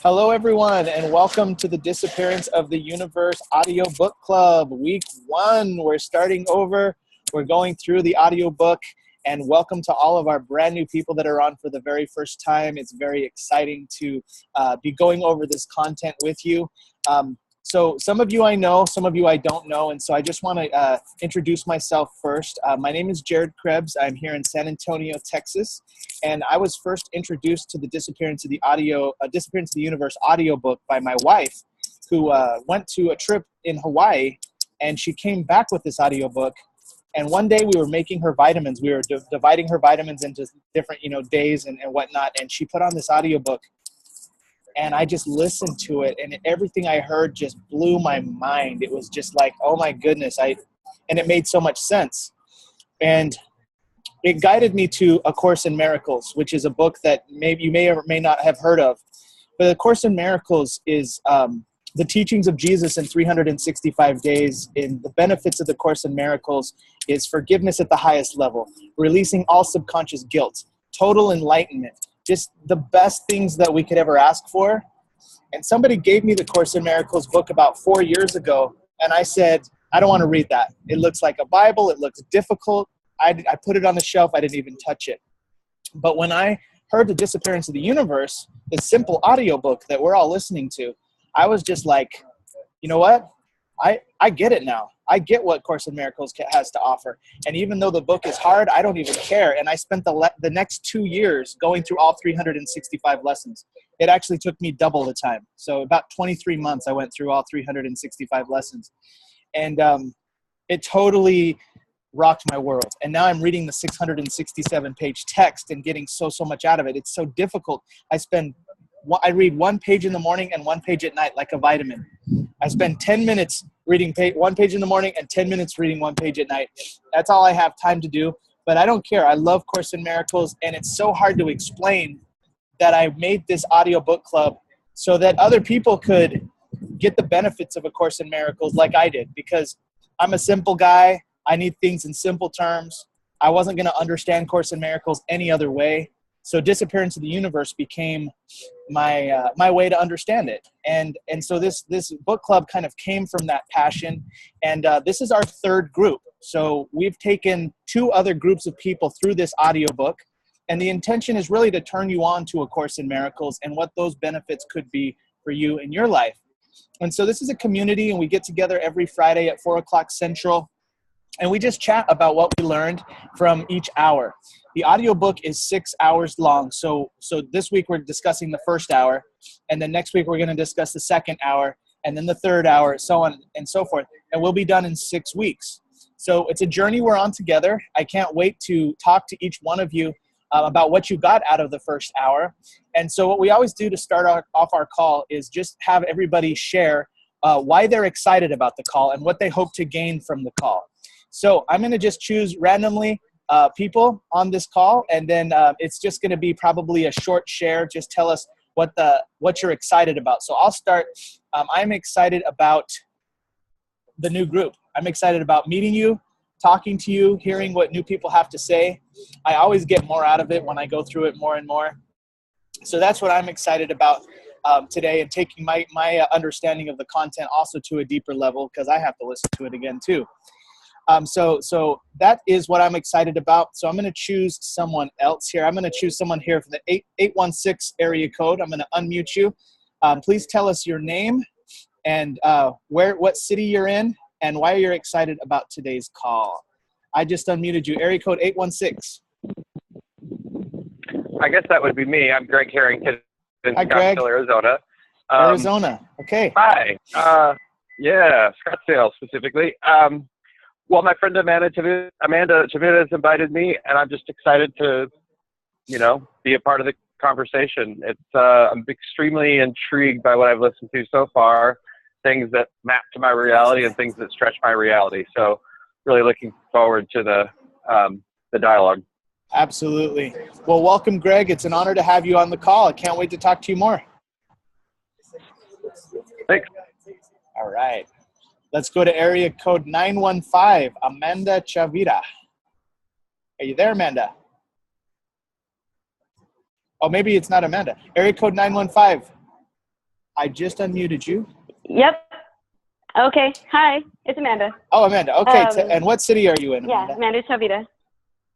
Hello, everyone, and welcome to the Disappearance of the Universe Audio Book Club. Week 1, we're starting over. We're going through the audiobook, and welcome to all of our brand new people that are on for the very first time. It's very exciting to be going over this content with you. So some of you I know, some of you I don't know, and so I just want to introduce myself first. My name is Jared Krebs. I'm here in San Antonio, Texas, and I was first introduced to the Disappearance of the Universe audiobook by my wife, who went to a trip in Hawaii, and she came back with this audiobook. And one day we were making her vitamins. We were dividing her vitamins into different, days and whatnot, and she put on this audiobook. And I just listened to it, and everything I heard just blew my mind. It was just like, oh my goodness, and it made so much sense. And it guided me to A Course in Miracles, which is a book that maybe you may or may not have heard of. But A Course in Miracles is the teachings of Jesus in 365 days. And the benefits of the Course in Miracles is forgiveness at the highest level, releasing all subconscious guilt, total enlightenment, just the best things that we could ever ask for. And somebody gave me the Course in Miracles book about 4 years ago, and I said, I don't want to read that. It looks like a Bible. It looks difficult. I put it on the shelf. I didn't even touch it. But when I heard the Disappearance of the Universe, the simple audiobook that we're all listening to, I was just like, you know what? I get it now. I get what Course in Miracles has to offer. And even though the book is hard, I don't even care. And I spent the next 2 years going through all 365 lessons. It actually took me double the time. So about 23 months I went through all 365 lessons. And it totally rocked my world. And now I'm reading the 667-page text and getting so much out of it. It's so difficult. I read 1 page in the morning and 1 page at night like a vitamin. I spend 10 minutes reading 1 page in the morning and 10 minutes reading 1 page at night. That's all I have time to do, but I don't care. I love Course in Miracles, and it's so hard to explain that I made this audiobook club so that other people could get the benefits of A Course in Miracles like I did, because I'm a simple guy. I need things in simple terms. I wasn't going to understand Course in Miracles any other way. So Disappearance of the Universe became my way to understand it. And so this book club kind of came from that passion. And this is our 3rd group. So we've taken 2 other groups of people through this audiobook. And the intention is really to turn you on to A Course in Miracles and what those benefits could be for you in your life. And so this is a community, and we get together every Friday at 4 o'clock Central. And we just chat about what we learned from each hour. The audiobook is 6 hours long. So this week we're discussing the first hour, and then next week we're going to discuss the second hour, and then the third hour, so on and so forth. And we'll be done in 6 weeks. So it's a journey we're on together. I can't wait to talk to each one of you about what you got out of the first hour. And so what we always do to start off our call is just have everybody share why they're excited about the call and what they hope to gain from the call. So I'm going to just choose randomly people on this call, and then it's just going to be probably a short share. Just tell us what you're excited about. So I'll start. I'm excited about the new group. I'm excited about meeting you, talking to you, hearing what new people have to say. I always get more out of it when I go through it more and more. So that's what I'm excited about today, and taking my understanding of the content also to a deeper level, because I have to listen to it again too. So that is what I'm excited about. So I'm going to choose someone else here. I'm going to choose someone here from the 816 area code. I'm going to unmute you. Please tell us your name and what city you're in and why you're excited about today's call. I just unmuted you. Area code 816. I guess that would be me. I'm Greg Harrington in Hi, Greg. Scottsdale, Arizona. Arizona. Okay. Hi. Yeah, Scottsdale specifically. Well, my friend Amanda Chavita has invited me, and I'm just excited to, be a part of the conversation. I'm extremely intrigued by what I've listened to so far, things that map to my reality and things that stretch my reality. So really looking forward to the dialogue. Absolutely. Well, welcome, Greg. It's an honor to have you on the call. I can't wait to talk to you more. Thanks. All right. Let's go to area code 915, Amanda Chavira. Are you there, Amanda? Oh, maybe it's not Amanda. Area code 915. I just unmuted you. Yep. Okay. Hi, it's Amanda. Oh, Amanda. Okay. And what city are you in, Yeah, Amanda? Amanda Chavita,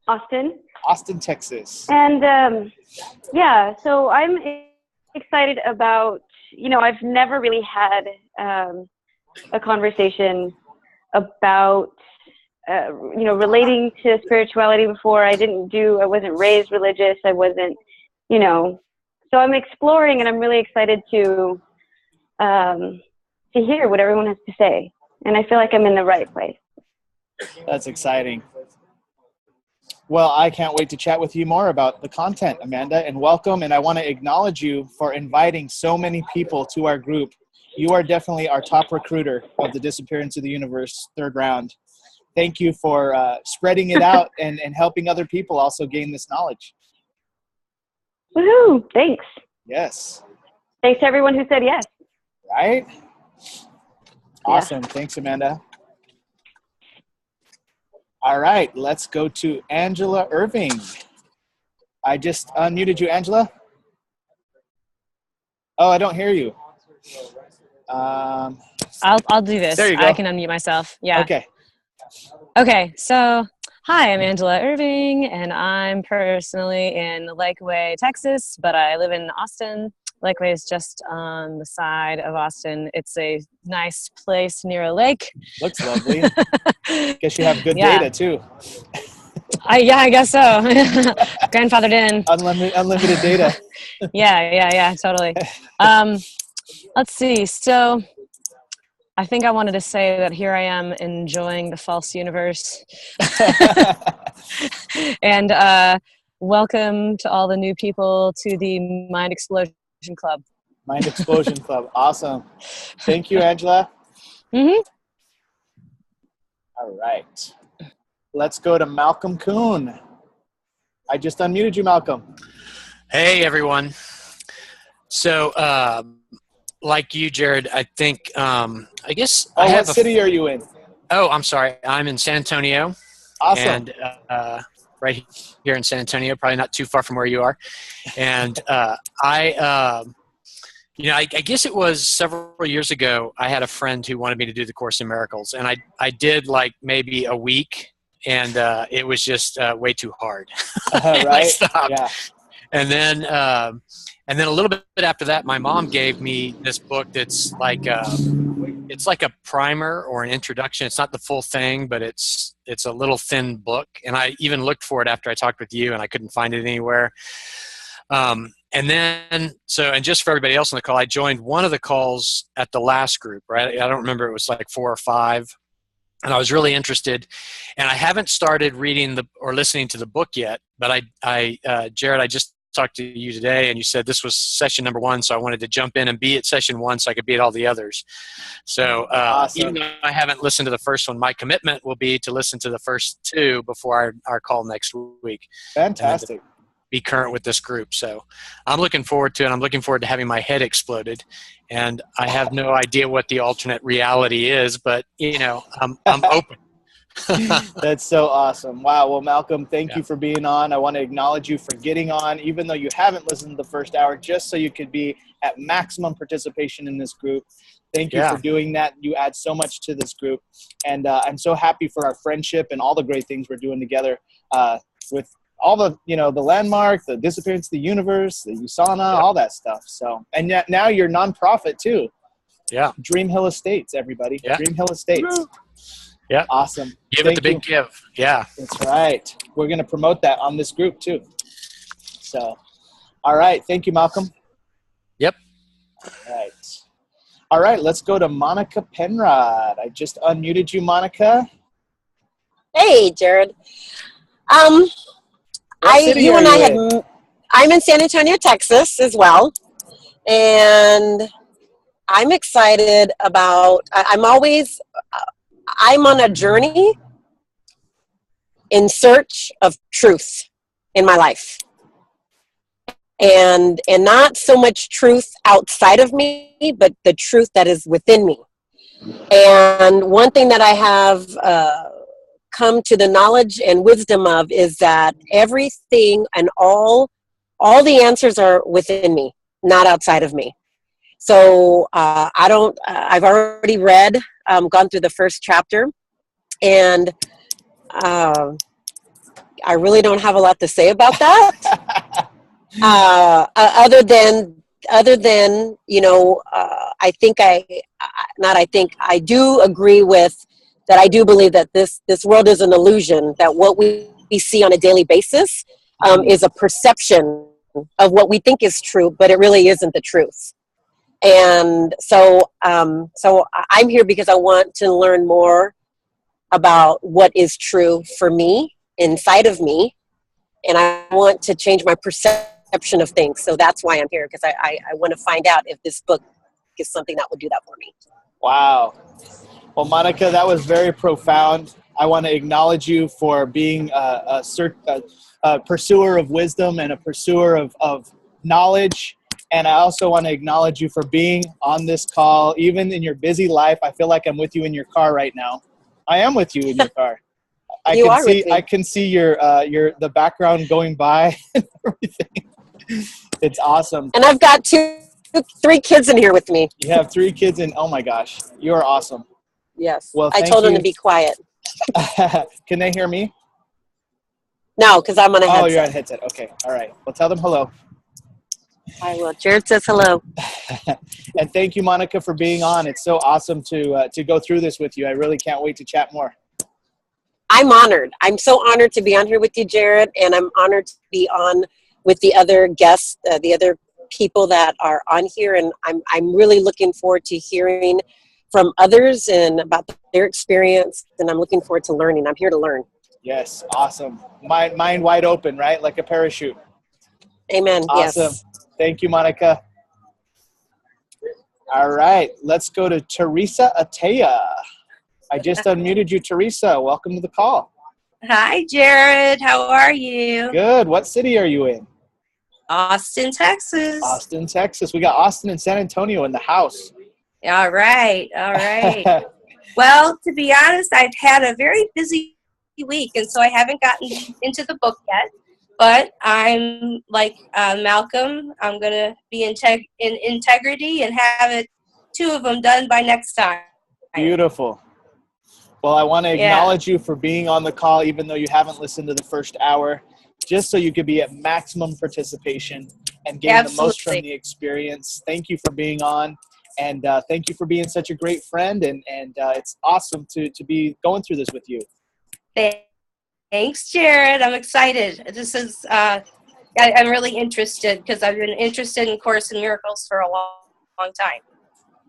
Austin. Austin, Texas. And yeah, so I'm excited about, I've never really had a conversation about, relating to spirituality before. I wasn't raised religious. I wasn't, so I'm exploring, and I'm really excited to hear what everyone has to say. And I feel like I'm in the right place. That's exciting. Well, I can't wait to chat with you more about the content, Amanda, and welcome. And I want to acknowledge you for inviting so many people to our group. You are definitely our top recruiter of the Disappearance of the Universe third round. Thank you for spreading it out and helping other people also gain this knowledge. Woohoo! Thanks. Yes. Thanks to everyone who said yes. Right? Awesome. Yeah. Thanks, Amanda. All right, let's go to Angela Irving. I just unmuted you, Angela. Oh, I don't hear you. I'll do this. There you go. I can unmute myself. Yeah. Okay. So hi, I'm Angela Irving, and I'm personally in Lakeway, Texas, but I live in Austin. Lakeway is just on the side of Austin. It's a nice place near a lake. Looks lovely. Guess you have good Yeah. data too. I guess so. Grandfathered in. Unlimited data. Yeah, totally. Let's see. So I think I wanted to say that here I am enjoying the false universe. And welcome to all the new people to the Mind Explosion Club. Mind Explosion Club. Awesome. Thank you, Angela. Mm-hmm. All right. Let's go to Malcolm Kuhn. I just unmuted you, Malcolm. Hey, everyone. So, like you, Jared, I think, I guess I have what city are you in? Oh, I'm sorry. I'm in San Antonio. Awesome. And right here in San Antonio, probably not too far from where you are. And I guess it was several years ago, I had a friend who wanted me to do the Course in Miracles. And I did like maybe a week, and it was just way too hard. Right? I stopped. Yeah. And then a little bit after that, my mom gave me this book that's like it's like a primer or an introduction. It's not the full thing, but it's a little thin book. And I even looked for it after I talked with you, and I couldn't find it anywhere. And just for everybody else on the call, I joined one of the calls at the last group, right? I don't remember, it was like 4 or 5. And I was really interested, and I haven't started reading or listening to the book yet, but Jared, I just talked to you today, and you said this was session number 1, so I wanted to jump in and be at session 1 so I could be at all the others. So awesome. Even though I haven't listened to the first one, my commitment will be to listen to the first 2 before our call next week. Fantastic. Be current with this group. So I'm looking forward to it. I'm looking forward to having my head exploded. And I have no idea what the alternate reality is, but I'm open. That's so awesome. Wow. Well, Malcolm, thank you for being on. I want to acknowledge you for getting on, even though you haven't listened to the first hour, just so you could be at maximum participation in this group. Thank you for doing that. You add so much to this group. And I'm so happy for our friendship and all the great things we're doing together with all the, the landmark, the Disappearance of the Universe, the USANA, all that stuff. So, and yet now you're nonprofit too. Yeah. Dream Hill Estates, everybody. Yeah. Dream Hill Estates. Yeah. Awesome. Give it the big give. Yeah. That's right. We're going to promote that on this group too. So, all right. Thank you, Malcolm. Yep. All right. Let's go to Monica Penrod. I just unmuted you, Monica. Hey, Jared. I'm in San Antonio, Texas as well. And I'm excited about, I'm on a journey in search of truth in my life. And not so much truth outside of me, but the truth that is within me. And one thing that I have come to the knowledge and wisdom of is that everything and all the answers are within me, not outside of me. So I've already read, gone through the first chapter, and I really don't have a lot to say about that. Other than I do agree with that. I do believe that this world is an illusion, that what we see on a daily basis is a perception of what we think is true, but it really isn't the truth. And so I'm here because I want to learn more about what is true for me, inside of me, and I want to change my perception of things. So that's why I'm here, because I want to find out if this book is something that would do that for me. Wow. Well, Monica, that was very profound. I want to acknowledge you for being a pursuer of wisdom and a pursuer of knowledge. And I also want to acknowledge you for being on this call, even in your busy life. I feel like I'm with you in your car right now. I am with you in your car. I can see the background going by and everything. It's awesome. And I've got 3 kids in here with me. You have 3 kids in. Oh my gosh, you are awesome. Yes. Well, I told them to be quiet. Can they hear me? No, because I'm on a headset. Oh, you're on a headset. Okay. All right. Well, tell them hello. I will. Jared says hello. And thank you, Monica, for being on. It's so awesome to go through this with you. I really can't wait to chat more. I'm honored. I'm so honored to be on here with you, Jared, and I'm honored to be on with the other guests, the other people that are on here, and I'm really looking forward to hearing from others and about their experience, and I'm looking forward to learning. I'm here to learn. Yes, awesome. Mind wide open, right? Like a parachute. Amen. Awesome. Yes. Thank you, Monica. All right, let's go to Teresa Atea. I just unmuted you, Teresa. Welcome to the call. Hi, Jared. How are you? Good. What city are you in? Austin, Texas. Austin, Texas. We got Austin and San Antonio in the house. All right. All right. Well, to be honest, I've had a very busy week, and so I haven't gotten into the book yet. But I'm like Malcolm. I'm going to be in integrity and have 2 of them done by next time. Beautiful. Well, I want to acknowledge you for being on the call, even though you haven't listened to the first hour, just so you could be at maximum participation and gain the most from the experience. Thank you for being on, and thank you for being such a great friend, and it's awesome to be going through this with you. Thanks, Jared. I'm excited. This is I'm really interested because I've been interested in Course in Miracles for a long time.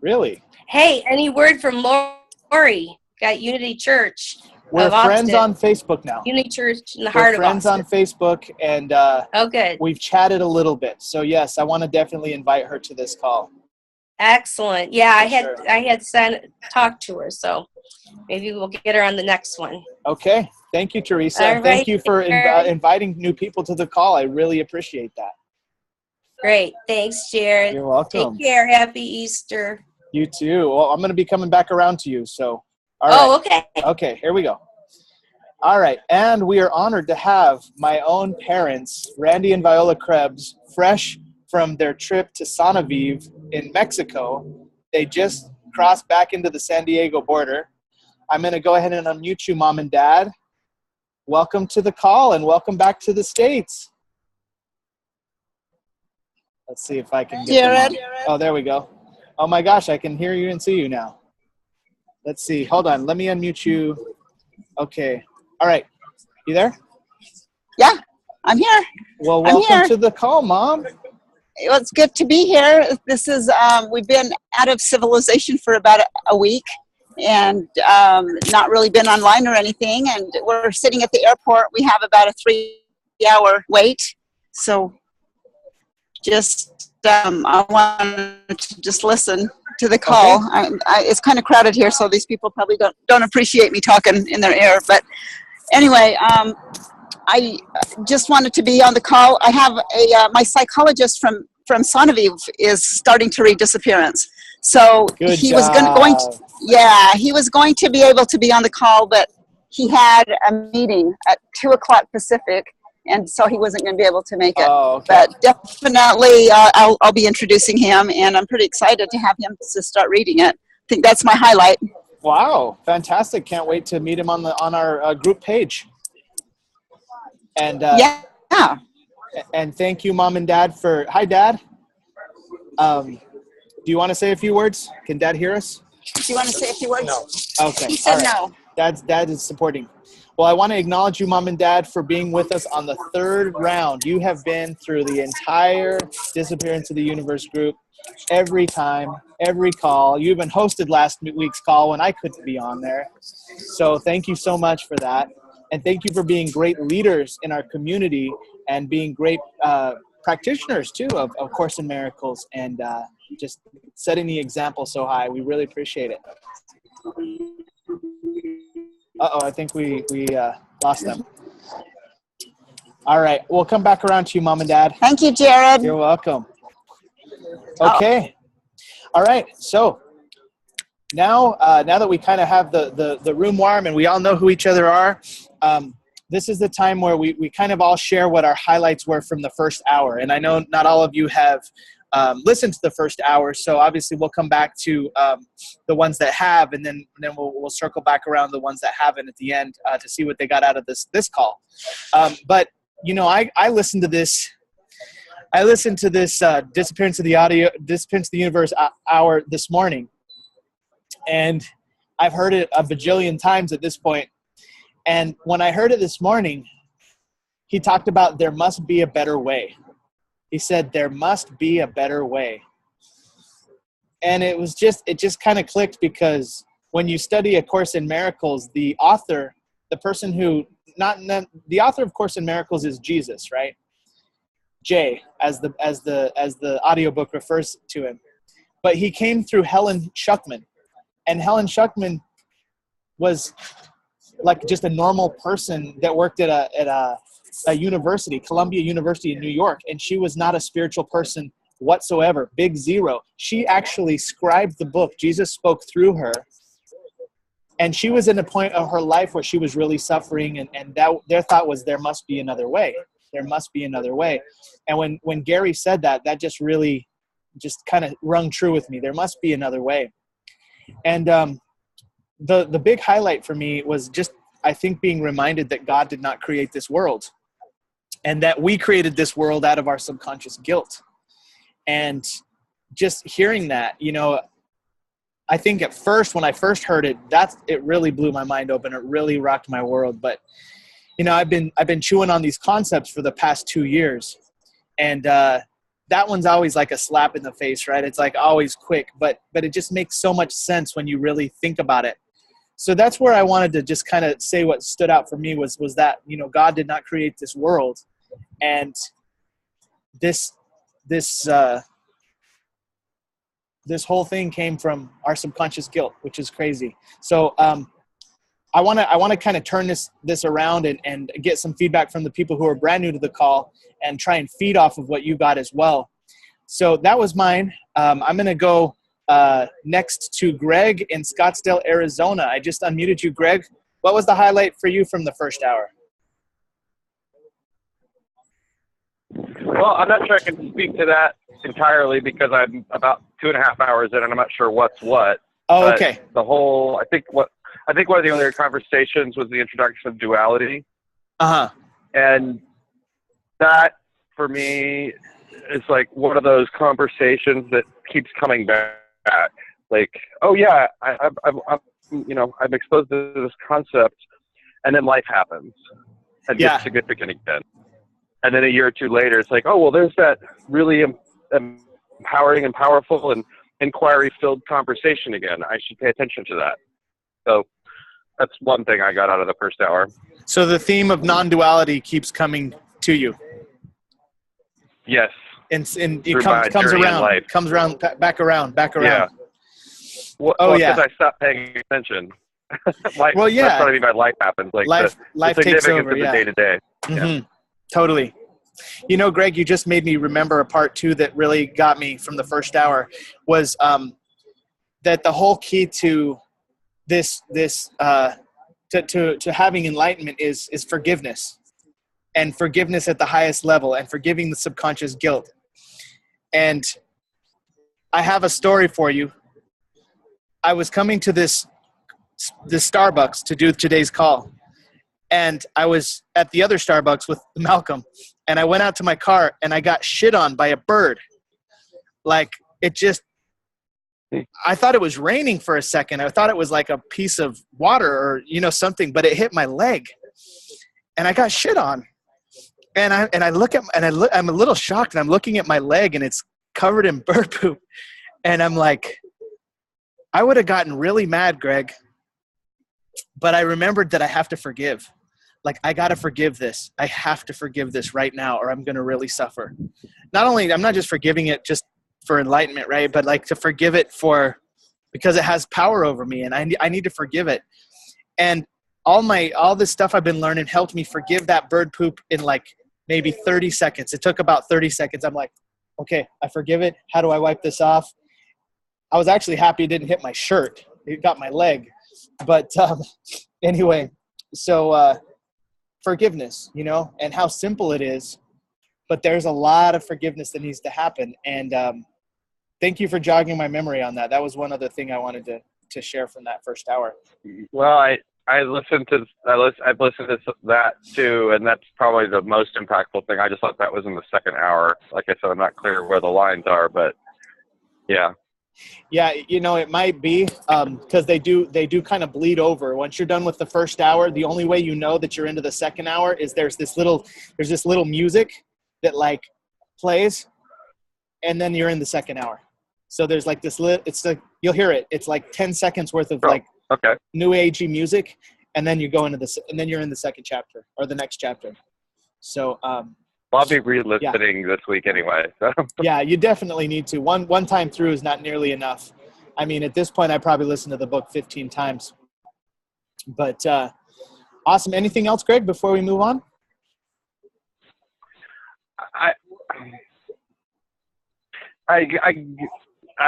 Really? Hey, any word from Lori? Got Unity Church. We're friends on Facebook now. Unity Church in the heart of Austin. We're friends on Facebook, and good. We've chatted a little bit. So yes, I want to definitely invite her to this call. Excellent. Yeah, I had talked to her, so maybe we'll get her on the next one. Okay. Thank you, Teresa. All right. Thank you for inviting new people to the call. I really appreciate that. Great. Thanks, Jared. You're welcome. Take care. Happy Easter. You too. Well, I'm going to be coming back around to you. So, all right. Okay. Okay, here we go. All right. And we are honored to have my own parents, Randy and Viola Krebs, fresh from their trip to San Aviv in Mexico. They just crossed back into the San Diego border. I'm going to go ahead and unmute you, Mom and Dad. Welcome to the call and welcome back to the States. Let's see if I can get Jared. Oh, there we go. Oh my gosh, I can hear you and see you now. Let's see. Hold on. Let me unmute you. Okay. All right. You there? Yeah, I'm here. Well, welcome to the call, Mom. It's good to be here. This is, we've been out of civilization for about a week and not really been online or anything. And we're sitting at the airport. We have about a 3-hour wait. So just, I wanted to just listen to the call. Okay. It's kind of crowded here, so these people probably don't appreciate me talking in their ear. But anyway, I just wanted to be on the call. I have my psychologist from San Aviv is starting to read Disappearance. So he was going to be able to be on the call, but he had a meeting at 2:00 Pacific, and so he wasn't going to be able to make it. Oh, okay. But definitely, I'll be introducing him, and I'm pretty excited to have him to start reading it. I think that's my highlight. Wow, fantastic! Can't wait to meet him on our group page. And Yeah. And thank you, Mom and Dad, for hi, Dad. Do you want to say a few words? Can Dad hear us? Do you want to say a few words? No. Okay. He said all right. no. Dad is supporting. Well, I want to acknowledge you, Mom and Dad, for being with us on the third round. You have been through the entire Disappearance of the Universe group, every time, every call. You even hosted last week's call when I couldn't be on there. So thank you so much for that. And thank you for being great leaders in our community and being great practitioners, too, of Course in Miracles, and just setting the example so high. We really appreciate it. Uh-oh, I think we lost them. All right, we'll come back around to you, Mom and Dad. Thank you, Jared. You're welcome. Okay. All right, so now that we kind of have the room warm and we all know who each other are, this is the time where we kind of all share what our highlights were from the first hour. And I know not all of you have listened to the first hour, so obviously we'll come back to the ones that have, and then we'll circle back around the ones that haven't at the end to see what they got out of this call. But you know, I listened to this. I listened to this Disappearance of the Universe hour this morning, and I've heard it a bajillion times at this point. And when I heard it this morning, he talked about there must be a better way. He said, there must be a better way. And it just kind of clicked, because when you study A Course in Miracles, the author, the person who, the author of Course in Miracles is Jesus, right? Jay, as the audiobook refers to him. But he came through Helen Schuckman. And Helen Schuckman was like just a normal person that worked at a university, Columbia University in New York, and she was not a spiritual person whatsoever. Big zero. She actually scribed the book. Jesus spoke through her, and she was in a point of her life where she was really suffering, and that their thought was, there must be another way. There must be another way. And when Gary said that just really just kind of rung true with me. There must be another way. And the big highlight for me was just, I think, being reminded that God did not create this world, and that we created this world out of our subconscious guilt. And just hearing that, you know, I think at first, when I first heard it, it really blew my mind open. It really rocked my world. But, you know, I've been chewing on these concepts for the past 2 years, and that one's always like a slap in the face, right? It's like always quick, but it just makes so much sense when you really think about it. So that's where I wanted to just kind of say what stood out for me was that, you know, God did not create this world, and this whole thing came from our subconscious guilt, which is crazy. So I want to kind of turn this around and get some feedback from the people who are brand new to the call and try and feed off of what you got as well. So that was mine. I'm going to go next to Greg in Scottsdale, Arizona. I just unmuted you, Greg. What was the highlight for you from the first hour? Well, I'm not sure I can speak to that entirely, because I'm about 2.5 hours in and I'm not sure what's what. Oh, okay. The whole, I think one of the other conversations was the introduction of duality. Uh-huh. And that, for me, is like one of those conversations that keeps coming back. Like, oh yeah, I'm exposed to this concept, and then life happens and gets significant again. And then a year or two later, it's like, oh well, there's that really empowering and powerful and inquiry-filled conversation again. I should pay attention to that. So that's one thing I got out of the first hour. So the theme of non-duality keeps coming to you. Yes. And it comes around, back around. Yeah. Well, because I stopped paying attention. That's what I mean by life happens. Like life the takes over. Of the day-to-day. Mm-hmm. Yeah. Totally. You know, Greg, you just made me remember a part too that really got me from the first hour was that the whole key to this to having enlightenment is forgiveness. and forgiveness at the highest level and forgiving the subconscious guilt. And I have a story for you. I was coming to this Starbucks to do today's call. And I was at the other Starbucks with Malcolm. And I went out to my car and I got shit on by a bird. Like, it just, I thought it was raining for a second. I thought it was like a piece of water or, something, but it hit my leg. And I got shit on. And I look at, I'm a little shocked, and I'm looking at my leg and it's covered in bird poop. And I'm like, I would have gotten really mad, Greg. But I remembered that I have to forgive. Like, I got to forgive this. I have to forgive this right now, or I'm going to really suffer. Not only, I'm not just forgiving it just for enlightenment, right? But like to forgive it because it has power over me, and I need to forgive it. And all this stuff I've been learning helped me forgive that bird poop in like maybe 30 seconds. It took about 30 seconds. I'm like, okay, I forgive it. How do I wipe this off? I was actually happy it didn't hit my shirt. It got my leg. But anyway, so forgiveness, and how simple it is. But there's a lot of forgiveness that needs to happen. And thank you for jogging my memory on that. That was one other thing I wanted to share from that first hour. Well, I've listened to that too, and that's probably the most impactful thing. I just thought that was in the second hour. Like I said, I'm not clear where the lines are, but yeah. Yeah, it might be because they do kind of bleed over. Once you're done with the first hour, the only way you know that you're into the second hour is there's this little music that like plays, and then you're in the second hour. So there's like this you'll hear it. It's like 10 seconds worth of new agey music, and then you go into and then you're in the second chapter or the next chapter. So I'll be re-listening this week anyway. So. Yeah, you definitely need to. One time through is not nearly enough. I mean, at this point, I probably listened to the book 15 times. But awesome. Anything else, Greg, before we move on? I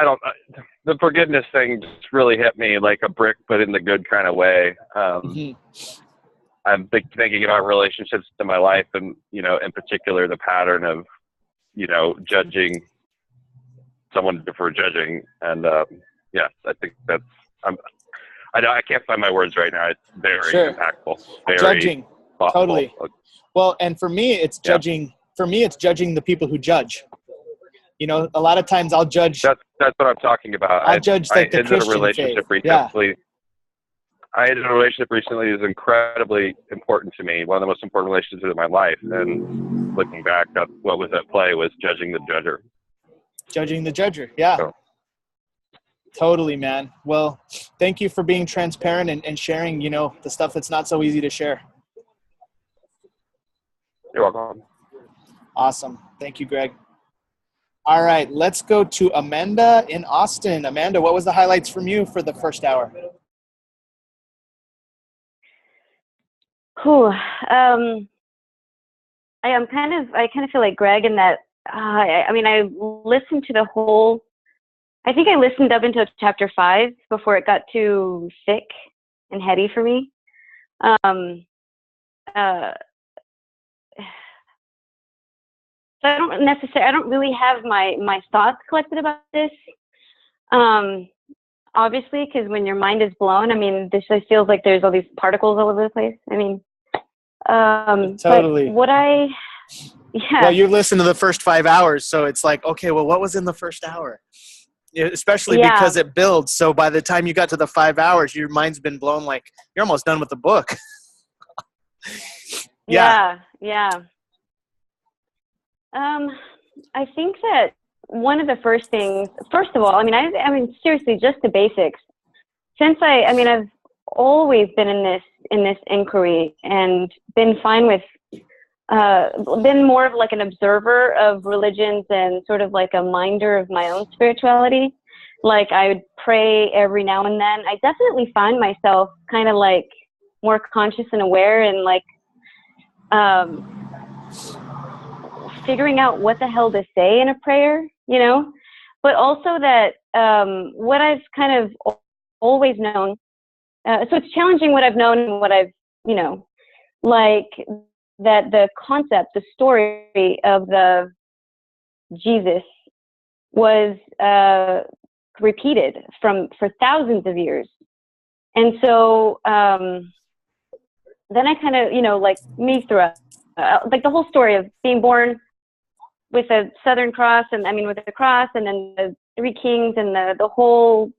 don't. The forgiveness thing just really hit me like a brick, but in the good kind of way. I'm thinking about relationships in my life, and in particular, the pattern of judging someone for judging, and yeah, I think that's. I can't find my words right now. It's very impactful. Very judging, thoughtful. Totally. Well, and for me, it's judging. Yeah. For me, it's judging the people who judge. A lot of times I'll judge. That's what I'm talking about. I judge like the Christian faith. Recently. Yeah. I ended a relationship recently that is incredibly important to me. One of the most important relationships in my life. And looking back, what was at play was judging the judger. Judging the judger, yeah. So. Totally, man. Well, thank you for being transparent and sharing, the stuff that's not so easy to share. You're welcome. Awesome. Thank you, Greg. All right, let's go to Amanda in Austin. Amanda, what was the highlights from you for the first hour? Cool. I kind of feel like Greg in that. I listened to the whole. I think I listened up until chapter 5 before it got too thick and heady for me. So I don't really have my thoughts collected about this. Obviously, because when your mind is blown, this just feels like there's all these particles all over the place. Totally. But Well, you listened to the first 5 hours, so it's like, okay, well, what was in the first hour? Especially because it builds. So by the time you got to the 5 hours, your mind's been blown. Like you're almost done with the book. Yeah. I think that one of the first things, first of all, seriously, just the basics. Since I've always been in this inquiry and been fine with, been more of like an observer of religions and sort of like a minder of my own spirituality. Like I would pray every now and then. I definitely find myself kind of like more conscious and aware and like, figuring out what the hell to say in a prayer, but also that what I've kind of always known, so it's challenging what I've known and what I've, like that the concept, the story of the Jesus was repeated for thousands of years. And so then I kind of, like me through like the whole story of being born with a Southern Cross, with the cross, and then the three kings, and the whole,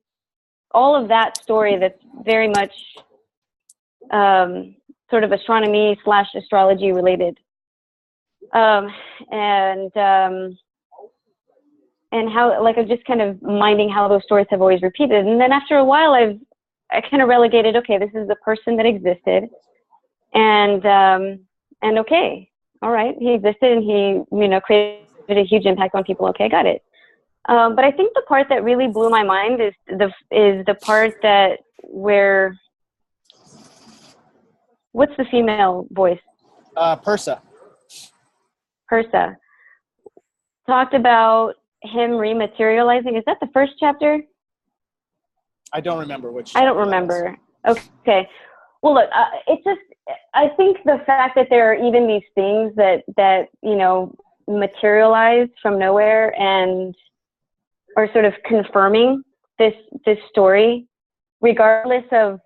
all of that story that's very much sort of astronomy / astrology related. And how, like, I'm just kind of minding how those stories have always repeated. And then after a while, I kind of relegated, okay, this is a person that existed, and okay, all right, he existed, and he, created a huge impact on people. Okay, got it. But I think the part that really blew my mind is the part that where, what's the female voice? Persa. Persa talked about him rematerializing. Is that the first chapter? I don't remember which. I don't remember. Okay. Well, look, it's just, I think the fact that there are even these things that materialize from nowhere and are sort of confirming this story, regardless of,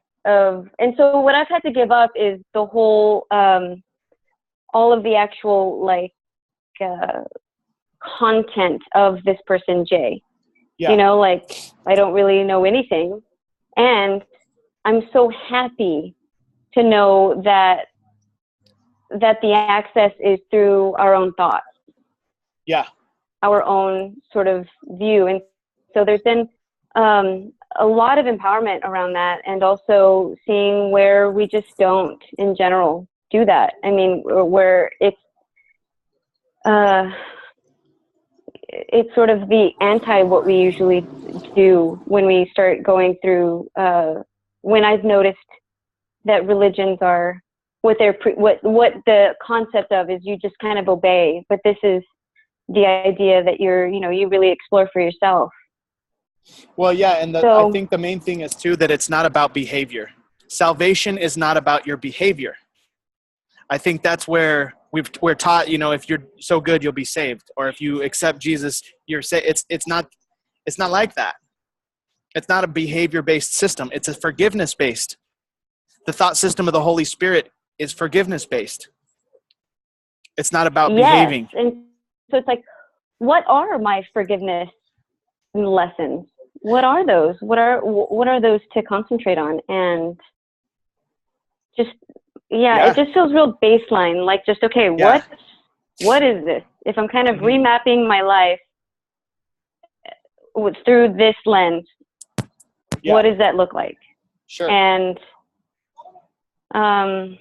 and so what I've had to give up is the whole, all of the actual, like, content of this person, Jay. Yeah. Like, I don't really know anything. And I'm so happy to know that the access is through our own thoughts. Yeah. Our own sort of view. And so there's been a lot of empowerment around that, and also seeing where we just don't, in general, do that. Where it's sort of the anti what we usually do when we start going through, when I've noticed that religions are, what the concept of is you just kind of obey, but this is the idea that you really explore for yourself. Well, yeah, and I think the main thing is too that it's not about behavior. Salvation is not about your behavior. I think that's where we're taught, if you're so good, you'll be saved, or if you accept Jesus, you're saved. It's not like that. It's not a behavior-based system. It's a forgiveness-based. The thought system of the Holy Spirit is forgiveness-based. It's not about behaving. And so it's like, what are my forgiveness lessons? What are those? What are those to concentrate on? And just, it just feels real baseline. Like, just, okay, what is this? If I'm kind of remapping my life through this lens, what does that look like? Sure. And so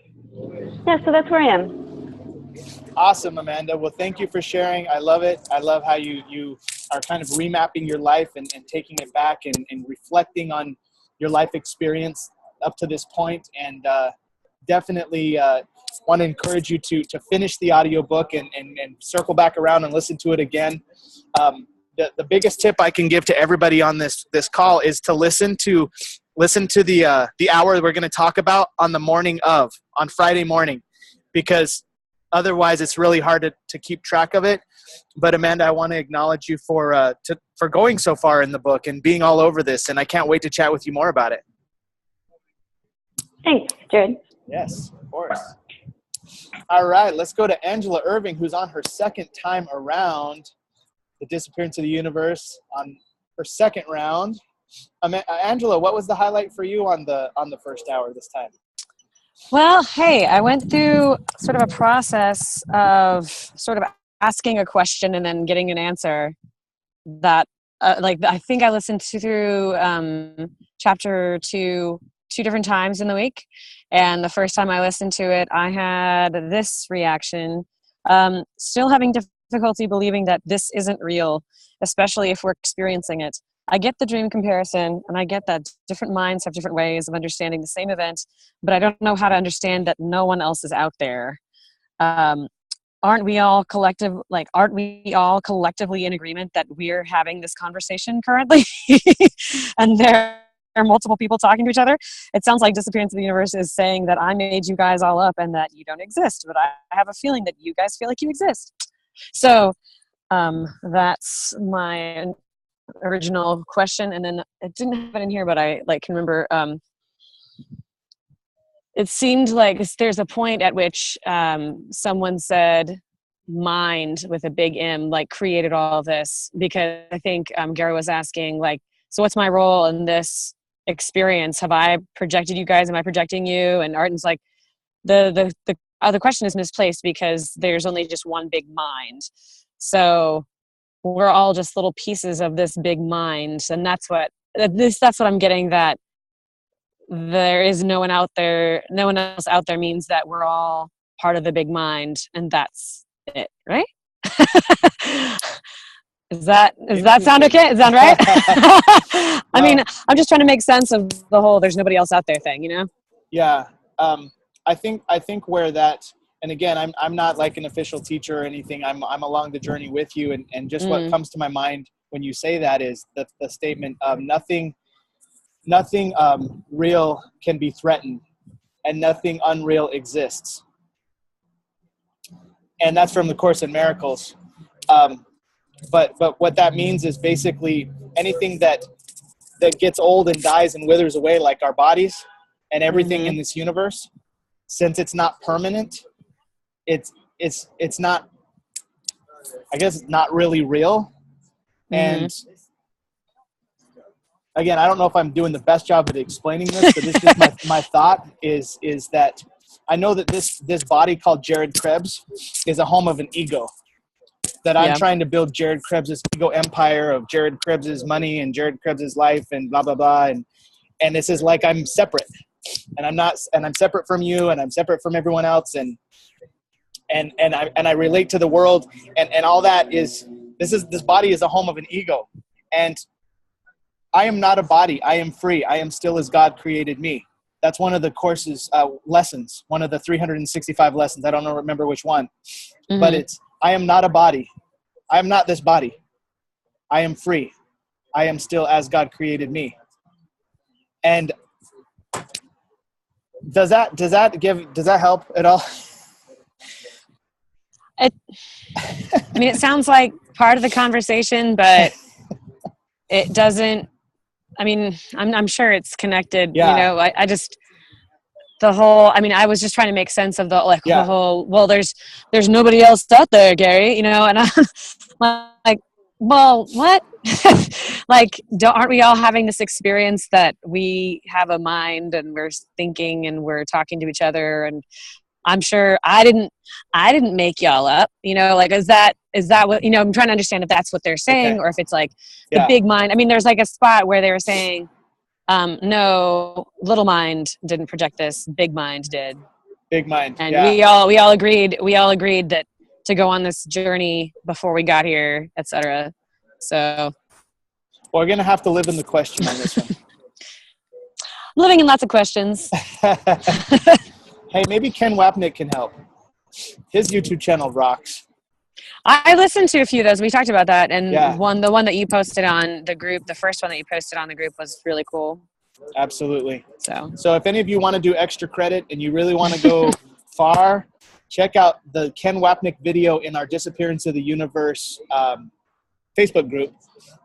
that's where I am. Awesome, Amanda. Well, thank you for sharing. I love it. I love how you are kind of remapping your life and taking it back and reflecting on your life experience up to this point. And definitely want to encourage you to finish the audiobook and circle back around and listen to it again. The biggest tip I can give to everybody on this call is to listen to the hour we're going to talk about on Friday morning, because otherwise it's really hard to keep track of it. But Amanda, I want to acknowledge you for going so far in the book and being all over this, and I can't wait to chat with you more about it. Thanks, Jared. Yes, of course. All right, let's go to Angela Irving, who's on her second time around the Disappearance of the Universe on her second round. Angela, what was the highlight for you on the first hour this time? Well, hey, I went through sort of a process of sort of asking a question and then getting an answer that, I think I listened through chapter 2 different times in the week. And the first time I listened to it, I had this reaction, still having difficulty believing that this isn't real, especially if we're experiencing it. I get the dream comparison, and I get that different minds have different ways of understanding the same event, but I don't know how to understand that no one else is out there. Aren't we all collectively in agreement that we're having this conversation currently? And there are multiple people talking to each other. It sounds like Disappearance of the Universe is saying that I made you guys all up and that you don't exist, but I have a feeling that you guys feel like you exist. So that's my original question, and then it didn't have it in here, but I can remember it seemed like there's a point at which someone said mind with a big M created all this, because I think Gary was asking so what's my role in this experience? Have I projected you guys? Am I projecting you? And Arden's like, the other question is misplaced because there's only just one big mind. So we're all just little pieces of this big mind, and that's what I'm getting, that there is no one else out there means that we're all part of the big mind, and that's it, right? Does that sound okay? Does that sound right? I mean, I'm just trying to make sense of the whole "there's nobody else out there" thing, Yeah. I think where that, and again, I'm not like an official teacher or anything. I'm along the journey with you, and just what comes to my mind when you say that is the statement of nothing real can be threatened, and nothing unreal exists. And that's from the Course in Miracles. But what that means is basically anything that gets old and dies and withers away, like our bodies and everything in this universe, since it's not permanent, it's not, I guess it's not really real. And again, I don't know if I'm doing the best job at explaining this, but this is my thought is that I know that this body called Jared Krebs is a home of an ego. That I'm trying to build Jared Krebs' ego empire of Jared Krebs' money and Jared Krebs' life and blah, blah, blah. And this is like I'm separate. And I'm separate from you, and I'm separate from everyone else. And I relate to the world, and all that is this body is a home of an ego. And I am not a body. I am free. I am still as God created me. That's one of the Course's lessons, one of the 365 lessons. I don't remember which one, but it's, I am not a body. I am not this body. I am free. I am still as God created me. And does that help at all? I mean, it sounds like part of the conversation, but it doesn't. I mean, I'm sure it's connected. Yeah. I just the whole. I mean, I was just trying to make sense of the whole. Well, there's nobody else out there, Gary. And I'm like, well, what? Aren't we all having this experience that we have a mind and we're thinking and we're talking to each other? And I'm sure I didn't make y'all up, is that what, I'm trying to understand if that's what they're saying, or if it's like the big mind. I mean, there's like a spot where they were saying, no, little mind didn't project this, big mind did. Big mind. And we all agreed that to go on this journey before we got here, etc. So we're going to have to live in the question on this one. Living in lots of questions. Hey, maybe Ken Wapnick can help. His YouTube channel rocks. I listened to a few of those. We talked about that. And the one that you posted on the group, the first one that you posted on the group was really cool. Absolutely. So if any of you want to do extra credit and you really want to go far, check out the Ken Wapnick video in our Disappearance of the Universe Facebook group.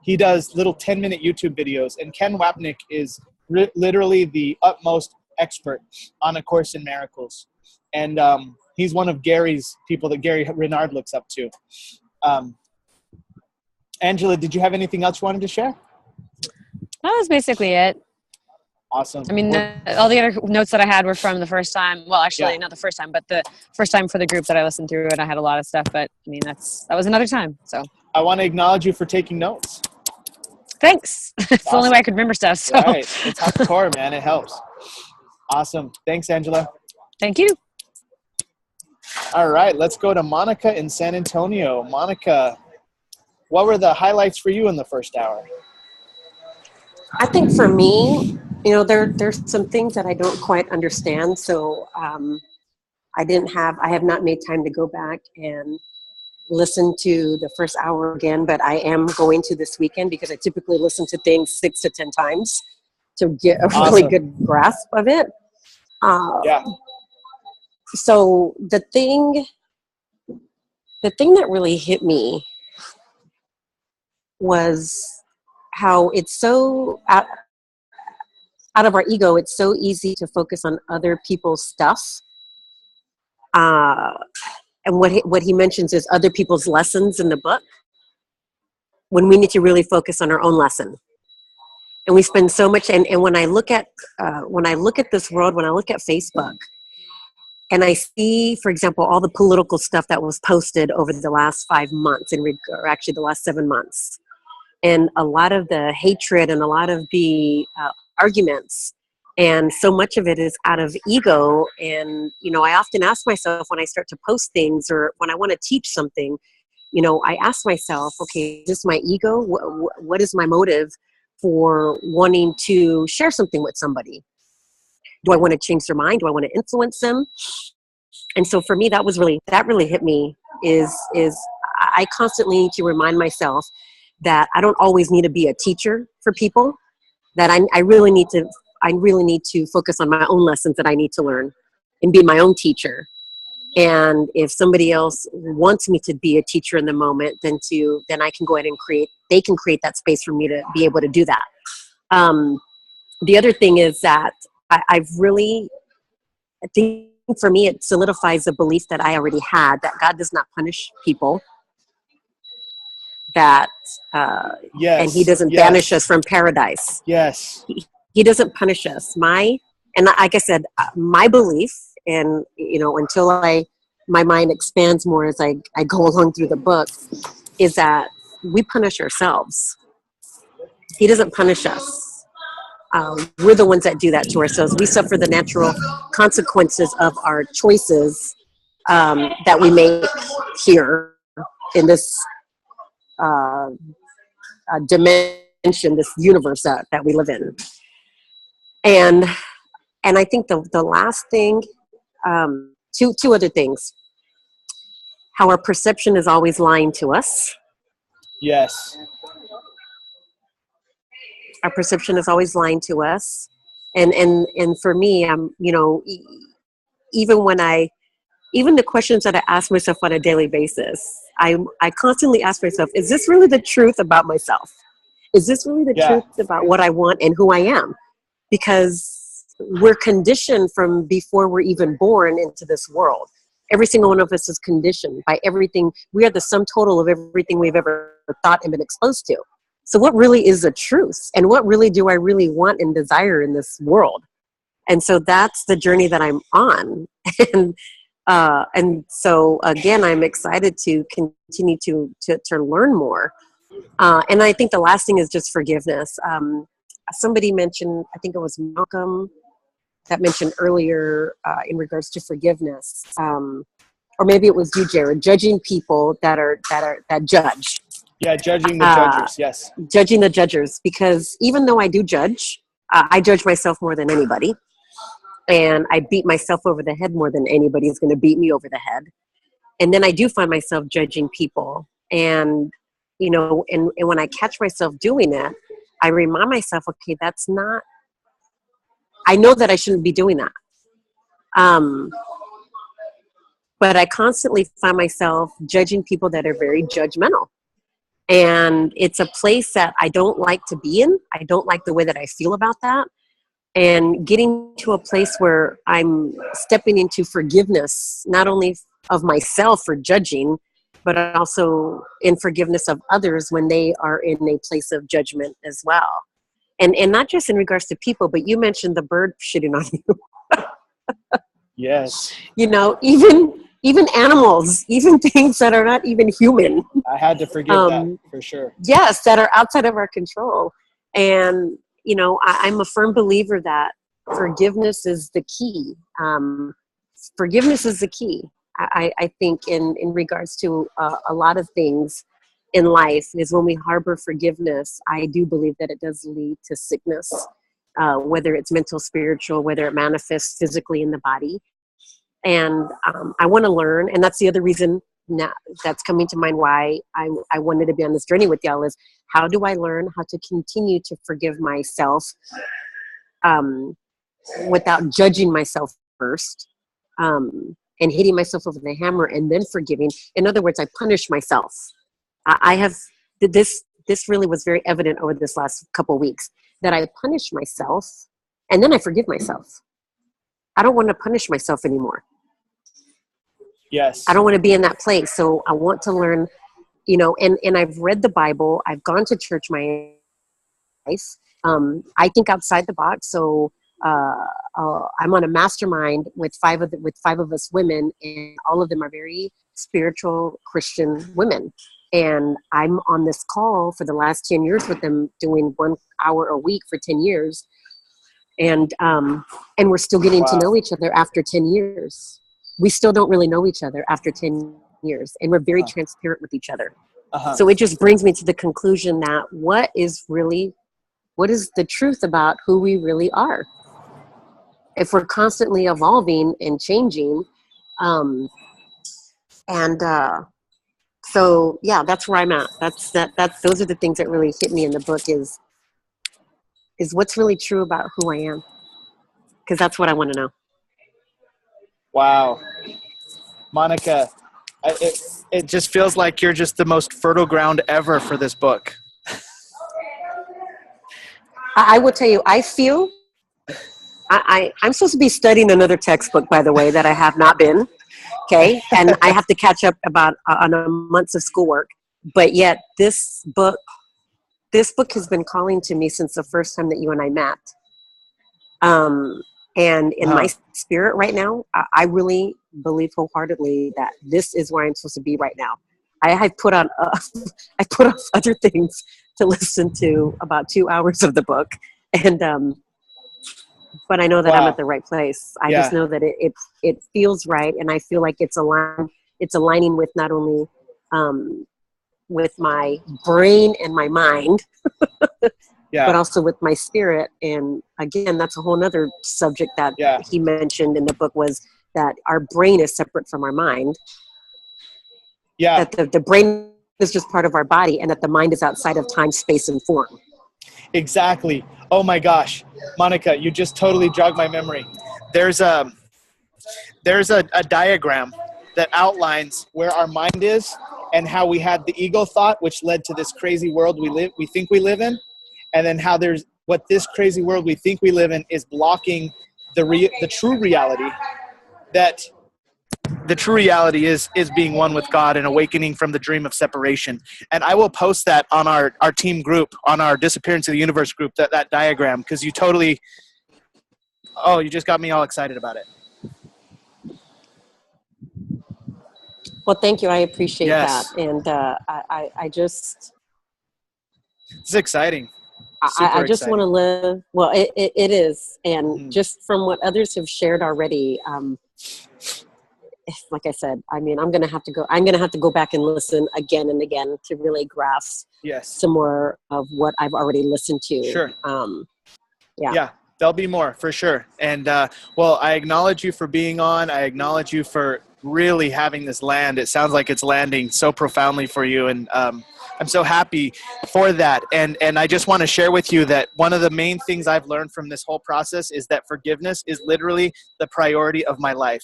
He does little 10-minute YouTube videos. And Ken Wapnick is literally the utmost expert on A Course in Miracles. And he's one of Gary's people that Gary Renard looks up to. Angela, did you have anything else you wanted to share? That was basically it. Awesome. I mean, all the other notes that I had were from the first time. Well, actually, not the first time, but the first time for the group that I listened through, and I had a lot of stuff. But I mean, that was another time. So I want to acknowledge you for taking notes. Thanks. It's the only way I could remember stuff. So. Right. It's hardcore, man. It helps. Awesome. Thanks, Angela. Thank you. All right. Let's go to Monica in San Antonio. Monica, what were the highlights for you in the first hour? I think for me, there's some things that I don't quite understand. So I have not made time to go back and listen to the first hour again, but I am going to this weekend because I typically listen to things 6 to 10 times to get a really good grasp of it. Yeah. So the thing that really hit me was how it's so out of our ego, it's so easy to focus on other people's stuff. And what he mentions is other people's lessons in the book, when we need to really focus on our own lesson. And we spend so much, and when I look at this world, when I look at Facebook, and I see, for example, all the political stuff that was posted over the last 5 months, or actually the last 7 months, and a lot of the hatred and a lot of the arguments, and so much of it is out of ego. And, I often ask myself when I start to post things or when I want to teach something, I ask myself, okay, is this my ego? What is my motive for wanting to share something with somebody? Do I want to change their mind? Do I want to influence them? And so for me, that really hit me is I constantly need to remind myself that I don't always need to be a teacher for people, that I really need to focus on my own lessons that I need to learn and be my own teacher. And if somebody else wants me to be a teacher in the moment, then I can go ahead and they can create that space for me to be able to do that. The other thing is that I think for me, it solidifies a belief that I already had, that God does not punish people, that and he doesn't banish us from paradise. Yes. He doesn't punish us. And like I said, my belief, and until my mind expands more as I go along through the book, is that we punish ourselves. He doesn't punish us. We're the ones that do that to ourselves. We suffer the natural consequences of our choices that we make here in this dimension, this universe that we live in. And I think the last thing, two other things: how our perception is always lying to us. Yes. Our perception is always lying to us. And for me, even the questions that I ask myself on a daily basis, I constantly ask myself, is this really the truth about myself? Is this really the truth about what I want and who I am? Because we're conditioned from before we're even born into this world. Every single one of us is conditioned by everything. We are the sum total of everything we've ever thought and been exposed to. So what really is the truth? And what really do I really want and desire in this world? And so that's the journey that I'm on. And so again, I'm excited to continue to learn more. And I think the last thing is just forgiveness. Somebody mentioned, I think it was Malcolm, that mentioned earlier in regards to forgiveness, or maybe it was you, Jared, judging people that judge. Yeah, judging the judges. Yes. Judging the judges, because even though I do judge, I judge myself more than anybody, and I beat myself over the head more than anybody is going to beat me over the head. And then I do find myself judging people, and and when I catch myself doing it, I remind myself, okay, that's not. I know that I shouldn't be doing that. But I constantly find myself judging people that are very judgmental. And it's a place that I don't like to be in. I don't like the way that I feel about that. And getting to a place where I'm stepping into forgiveness, not only of myself for judging, but also in forgiveness of others when they are in a place of judgment as well. And not just in regards to people, but you mentioned the bird shitting on you. Yes. Even animals, even things that are not even human. I had to forgive that for sure. Yes, that are outside of our control. And, I'm a firm believer that forgiveness is the key. Forgiveness is the key. I think in regards to a lot of things in life, is when we harbor forgiveness, I do believe that it does lead to sickness, whether it's mental, spiritual, whether it manifests physically in the body. And I want to learn, and that's the other reason now that's coming to mind why I wanted to be on this journey with y'all, is how do I learn how to continue to forgive myself without judging myself first, and hitting myself over the hammer and then forgiving. In other words, I punish myself. I have this really was very evident over this last couple of weeks, that I punish myself and then I forgive myself. I don't want to punish myself anymore. Yes. I don't want to be in that place. So I want to learn, you know, and I've read the Bible. I've gone to church my life. I think outside the box. So I'm on a mastermind with five of us women, and all of them are very spiritual Christian women. And I'm on this call for the last 10 years with them, doing 1 hour a week for 10 years. And we're still getting to know each other after 10 years. We still don't really know each other after 10 years, and we're very transparent with each other. So it just brings me to the conclusion that what is the truth about who we really are? If we're constantly evolving and changing, so yeah, that's where I'm at. Those are the things that really hit me in the book is what's really true about who I am, because that's what I want to know. Wow, Monica, it just feels like you're just the most fertile ground ever for this book. I will tell you, I feel I'm supposed to be studying another textbook, by the way, that I have not been. Okay. And I have to catch up on a months of schoolwork, but yet this book has been calling to me since the first time that you and I met. And in my spirit right now, I really believe wholeheartedly that this is where I'm supposed to be right now. I put on other things to listen to about 2 hours of the book, and but I know that I'm at the right place. I just know that it feels right, and I feel like it's aligning with not only with my brain and my mind, but also with my spirit. And again, that's a whole nother subject that he mentioned in the book, was that our brain is separate from our mind. Yeah. That the brain is just part of our body, and that the mind is outside of time, space, and form. Exactly. Oh my gosh, Monica, you just totally jogged my memory. There's a diagram that outlines where our mind is and how we had the ego thought, which led to this crazy world we think we live in, and then how there's what this crazy world we think we live in is blocking the true reality, that the true reality is being one with God and awakening from the dream of separation. And I will post that on our team group, on our Disappearance of the Universe group, that diagram, because you just got me all excited about it. Well, thank you. I appreciate that. And I just... It's exciting. I just want to live. Well, it is. And just from what others have shared already, like I said, I mean, I'm going to have to go back and listen again and again to really grasp some more of what I've already listened to. Sure. Yeah, there'll be more for sure. And well, I acknowledge you for being on. I acknowledge you for really having this land. It sounds like it's landing so profoundly for you. And I'm so happy for that. And I just want to share with you that one of the main things I've learned from this whole process is that forgiveness is literally the priority of my life.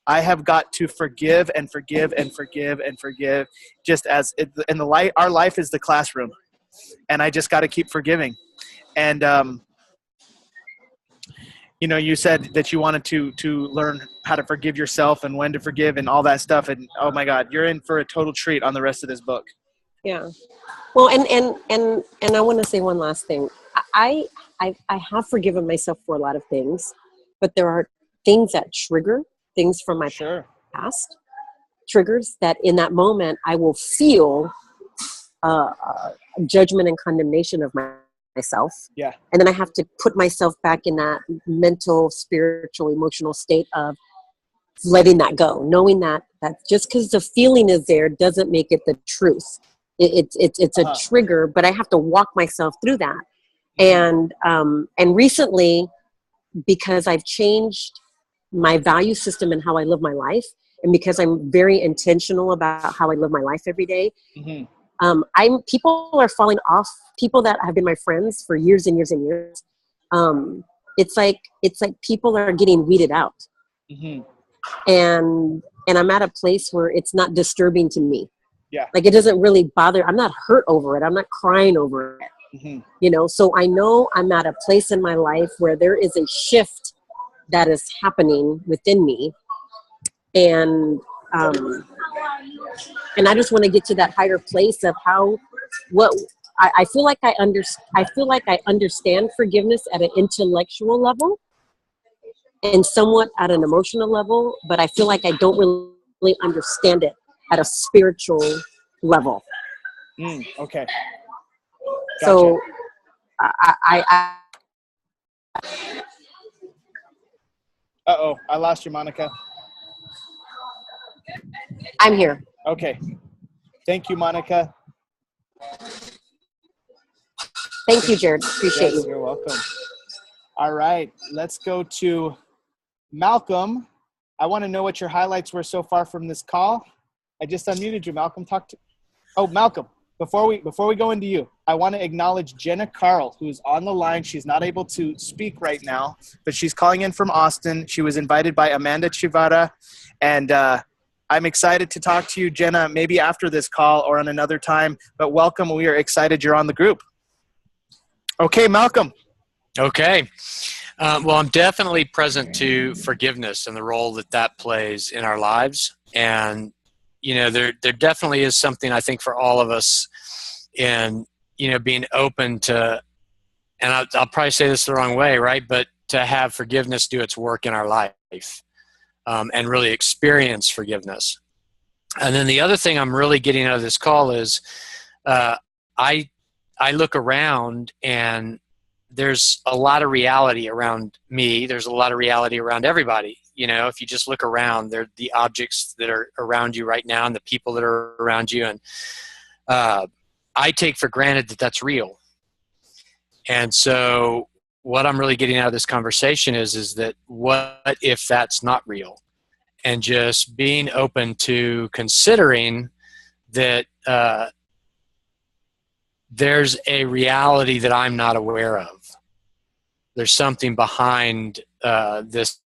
I have got to forgive and forgive and forgive and forgive, just as our life is the classroom, and I just got to keep forgiving. And you said that you wanted to learn how to forgive yourself and when to forgive and all that stuff. And oh my God, you're in for a total treat on the rest of this book. Yeah. Well, and I want to say one last thing. I have forgiven myself for a lot of things, but there are things that trigger things from my past, triggers that in that moment I will feel judgment and condemnation of myself. Yeah. And then I have to put myself back in that mental, spiritual, emotional state of letting that go, knowing that just because the feeling is there doesn't make it the truth. It's a trigger, but I have to walk myself through that. And recently, because I've changed my value system and how I live my life, and because I'm very intentional about how I live my life every day, people are falling off. People that have been my friends for years and years and years it's like people are getting weeded out. Mm-hmm. And I'm at a place where it's not disturbing to me. Yeah. Like, it doesn't really bother. I'm not hurt over it. I'm not crying over it. Mm-hmm. You know, so I know I'm at a place in my life where there is a shift that is happening within me. And I just want to get to that higher place of I feel like I understand forgiveness at an intellectual level and somewhat at an emotional level, but I feel like I don't really understand it at a spiritual level. Okay. Gotcha. So I Uh-oh, I lost you, Monica. I'm here. Okay. Thank you, Monica. Thank you, Jared. Appreciate you. You're welcome. All right, let's go to Malcolm. I want to know what your highlights were so far from this call. I just unmuted you, Malcolm. Malcolm, before we go into you, I want to acknowledge Jenna Carl, who's on the line. She's not able to speak right now, but she's calling in from Austin. She was invited by Amanda Chivara, and I'm excited to talk to you, Jenna, maybe after this call or on another time, but welcome. We are excited you're on the group. Okay, Malcolm. Okay. Well, I'm definitely present to forgiveness and the role that plays in our lives. And, you know, there definitely is something, I think, for all of us in, you know, being open to, and I'll probably say this the wrong way, right? But to have forgiveness do its work in our life and really experience forgiveness. And then the other thing I'm really getting out of this call is I look around and there's a lot of reality around me. There's a lot of reality around everybody. You know, if you just look around, they're the objects that are around you right now and the people that are around you. And I take for granted that that's real. And so what I'm really getting out of this conversation is that what if that's not real? And just being open to considering that there's a reality that I'm not aware of. There's something behind this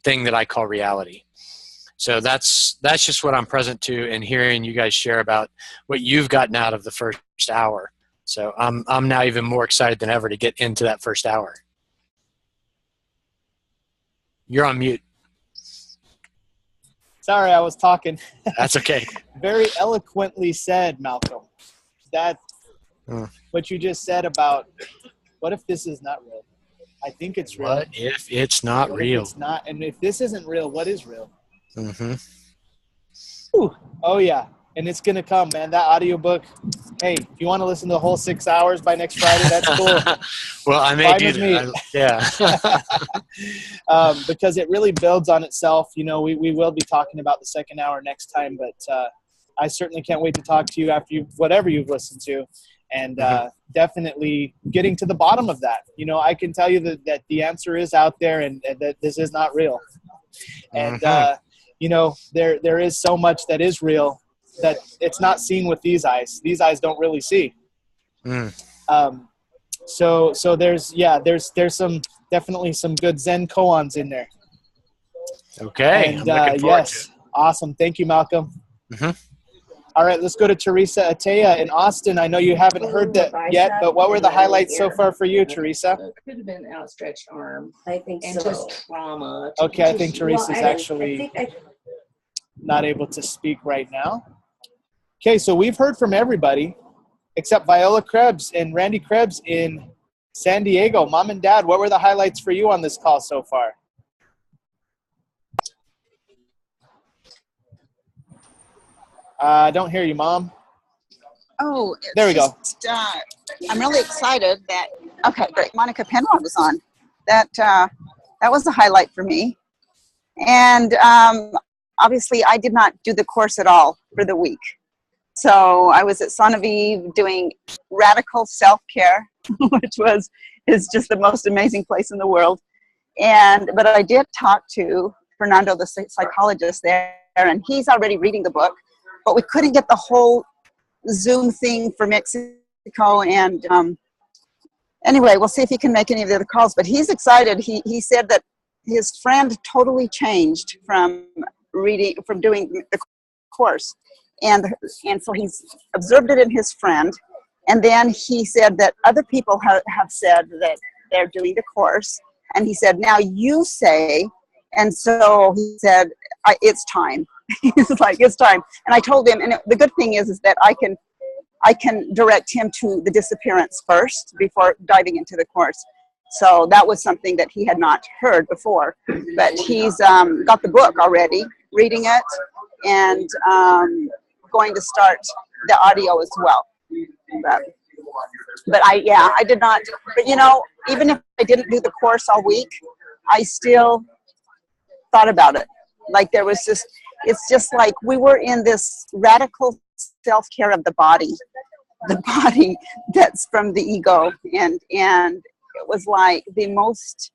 thing that I call reality. So that's just what I'm present to, and hearing you guys share about what you've gotten out of the first hour. So I'm now even more excited than ever to get into that first hour. You're on mute. Sorry, I was talking. That's okay. Very eloquently said, Malcolm. That what you just said about what if this is not real? I think it's real. What if it's not real? If it's not, and if this isn't real, what is real? Mm-hmm. Ooh, oh yeah, and it's gonna come, man. That audiobook. Hey, if you want to listen to the whole 6 hours by next Friday, that's cool. Well, I may Fine do with that. Yeah. Because it really builds on itself. You know, we will be talking about the second hour next time, but I certainly can't wait to talk to you after whatever you've listened to. And definitely getting to the bottom of that. You know, I can tell you that the answer is out there and that this is not real. And, you know, there is so much that is real that it's not seen with these eyes. These eyes don't really see. So there's definitely some good Zen koans in there. Okay. And I'm looking forward to it. Awesome. Thank you, Malcolm. Mm-hmm. All right, let's go to Teresa Atea in Austin. I know you haven't heard that yet, but what were the highlights so far for you, Teresa? It could have been outstretched arm. I think and so. just trauma. Okay, I think Teresa's I actually think not able to speak right now. Okay, so we've heard from everybody except Viola Krebs and Randy Krebs in San Diego. Mom and Dad, what were the highlights for you on this call so far? I don't hear you, Mom. Oh, There we go. I'm really excited that, okay, great. Monica Penrod was on. That was a highlight for me. And obviously I did not do the course at all for the week. So I was at Sonavive doing radical self-care, which is just the most amazing place in the world. But I did talk to Fernando, the psychologist there, and he's already reading the book. But we couldn't get the whole Zoom thing for Mexico and anyway, we'll see if he can make any of the other calls, but he's excited. He said that his friend totally changed from doing the course. And so he's observed it in his friend. And then he said that other people have said that they're doing the course. And he said, now you say, and so he said, it's time. He's like, it's time. And I told him, and the good thing is that I can direct him to the Disappearance first before diving into the course. So that was something that he had not heard before. But he's got the book already, reading it, and going to start the audio as well. But I did not. But even if I didn't do the course all week, I still thought about it. Like there was just, it's just like we were in this radical self-care of the body that's from the ego, and it was like the most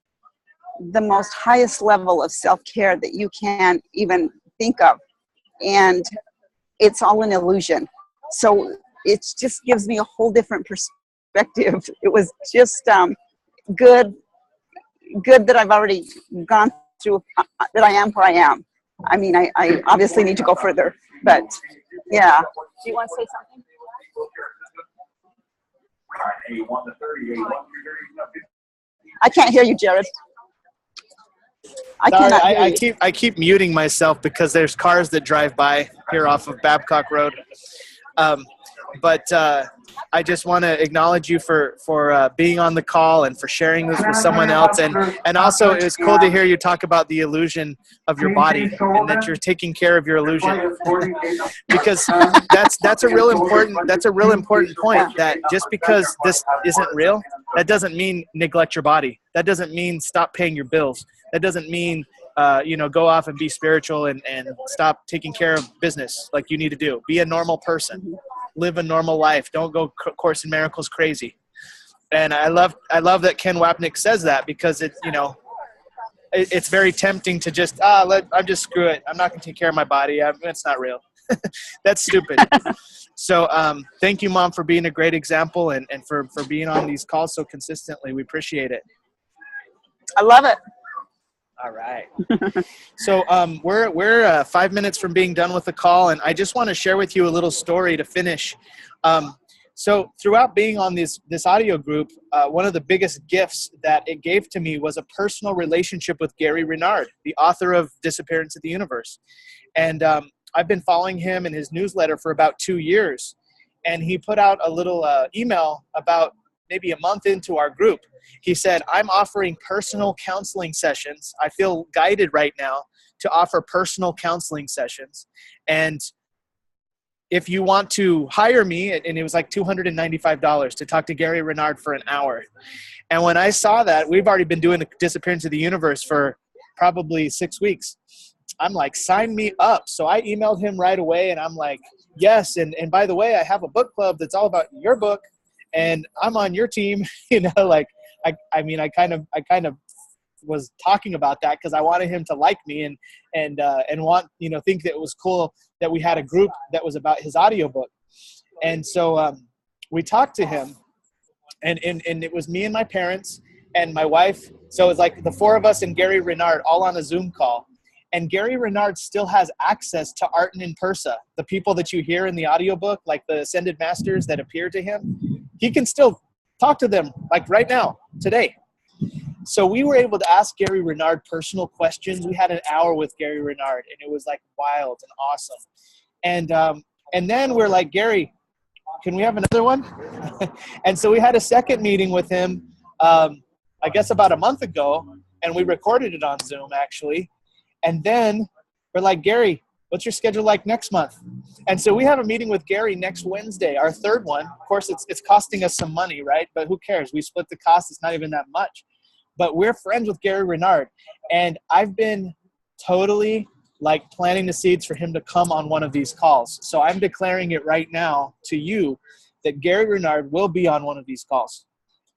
highest level of self-care that you can even think of, and it's all an illusion. So it just gives me a whole different perspective. It was just good that I've already gone through, that I am where I am. I mean, I obviously need to go further, but yeah. Do you want to say something? I can't hear you, Jared. I keep muting myself because there's cars that drive by here off of Babcock Road. But I just want to acknowledge you for being on the call and for sharing this with someone else. And also, it was cool to hear you talk about the illusion of your body and that you're taking care of your illusion. Because that's a real important point, that just because this isn't real, that doesn't mean neglect your body. That doesn't mean stop paying your bills. That doesn't mean go off and be spiritual and stop taking care of business like you need to do. Be a normal person. Live a normal life. Don't go Course in Miracles crazy. And I love that Ken Wapnick says that, because it's very tempting to just I'm just screw it. I'm not going to take care of my body. It's not real. That's stupid. So thank you, Mom, for being a great example and for being on these calls so consistently. We appreciate it. I love it. All right. So we're 5 minutes from being done with the call, and I just want to share with you a little story to finish. So throughout being on this audio group, one of the biggest gifts that it gave to me was a personal relationship with Gary Renard, the author of Disappearance of the Universe. And I've been following him in his newsletter for about 2 years, and he put out a little email about maybe a month into our group. He said, I'm offering personal counseling sessions. I feel guided right now to offer personal counseling sessions. And if you want to hire me, and it was like $295 to talk to Gary Renard for an hour. And when I saw that, we've already been doing the Disappearance of the Universe for probably 6 weeks. I'm like, sign me up. So I emailed him right away, and I'm like, yes. And by the way, I have a book club that's all about your book, and I'm on your team. I kind of was talking about that because I wanted him to like me and want, think that it was cool that we had a group that was about his audiobook. And so we talked to him, and it was me and my parents and my wife. So it was like the four of us and Gary Renard all on a Zoom call. And Gary Renard still has access to Arten and Persa, the people that you hear in the audiobook, like the Ascended Masters that appear to him. He can still talk to them, like right now, today. So we were able to ask Gary Renard personal questions. We had an hour with Gary Renard, and it was like wild and awesome. And then we're like, Gary, can we have another one? And so we had a second meeting with him, I guess about a month ago, and we recorded it on Zoom, actually. And then we're like, Gary, what's your schedule like next month? And so we have a meeting with Gary next Wednesday, our third one. Of course, it's costing us some money, right? But who cares? We split the cost. It's not even that much. But we're friends with Gary Renard. And I've been totally planting the seeds for him to come on one of these calls. So I'm declaring it right now to you that Gary Renard will be on one of these calls.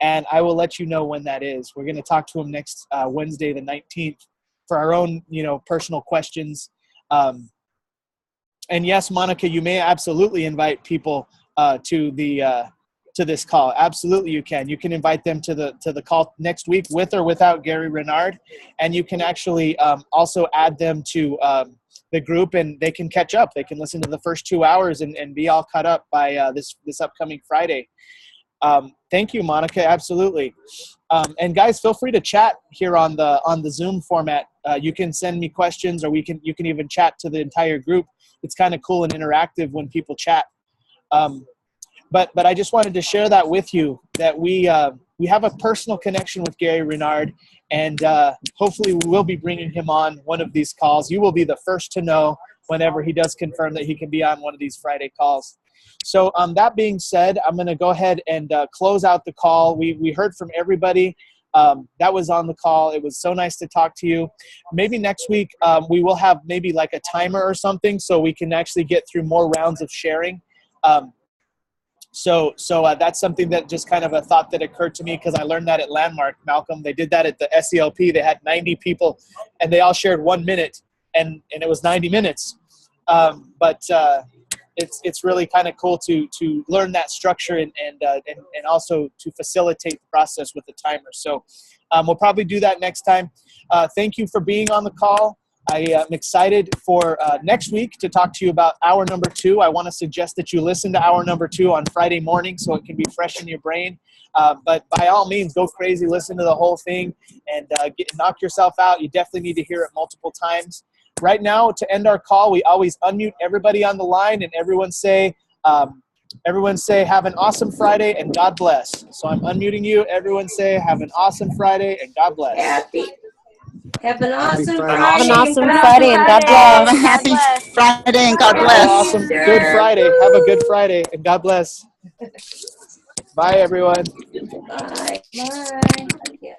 And I will let you know when that is. We're going to talk to him next Wednesday, the 19th. For our own, personal questions. And yes, Monica, you may absolutely invite people to the to this call. Absolutely, you can. You can invite them to the call next week with or without Gary Renard, and you can actually also add them to the group, and they can catch up. They can listen to the first 2 hours and be all caught up by this upcoming Friday. Thank you, Monica. Absolutely. And guys, feel free to chat here on the Zoom format. You can send me questions, or you can even chat to the entire group. It's kind of cool and interactive when people chat. But I just wanted to share that with you, that we have a personal connection with Gary Renard, and hopefully we will be bringing him on one of these calls. You will be the first to know whenever he does confirm that he can be on one of these Friday calls. So that being said, I'm going to go ahead and close out the call. We heard from everybody that was on the call. It was so nice to talk to you. Maybe next week we will have maybe like a timer or something, so we can actually get through more rounds of sharing. So that's something that just kind of a thought that occurred to me, because I learned that at Landmark, Malcolm. They did that at the SELP. They had 90 people, and they all shared 1 minute, and it was 90 minutes. It's really kind of cool to learn that structure and also to facilitate the process with the timer. So we'll probably do that next time. Thank you for being on the call. I am excited for next week to talk to you about hour number 2. I want to suggest that you listen to hour number 2 on Friday morning so it can be fresh in your brain. But by all means, go crazy, listen to the whole thing, and knock yourself out. You definitely need to hear it multiple times. Right now, to end our call, we always unmute everybody on the line, and everyone say, have an awesome Friday and God bless. So I'm unmuting you. Everyone say, have an awesome Friday and God bless. Have an awesome Friday. Friday. Have an awesome Have an Friday and God bless. Have a happy Friday and God Have an bless. awesome, good Friday. Have a good Friday and God bless. Bye, everyone. Bye. Bye.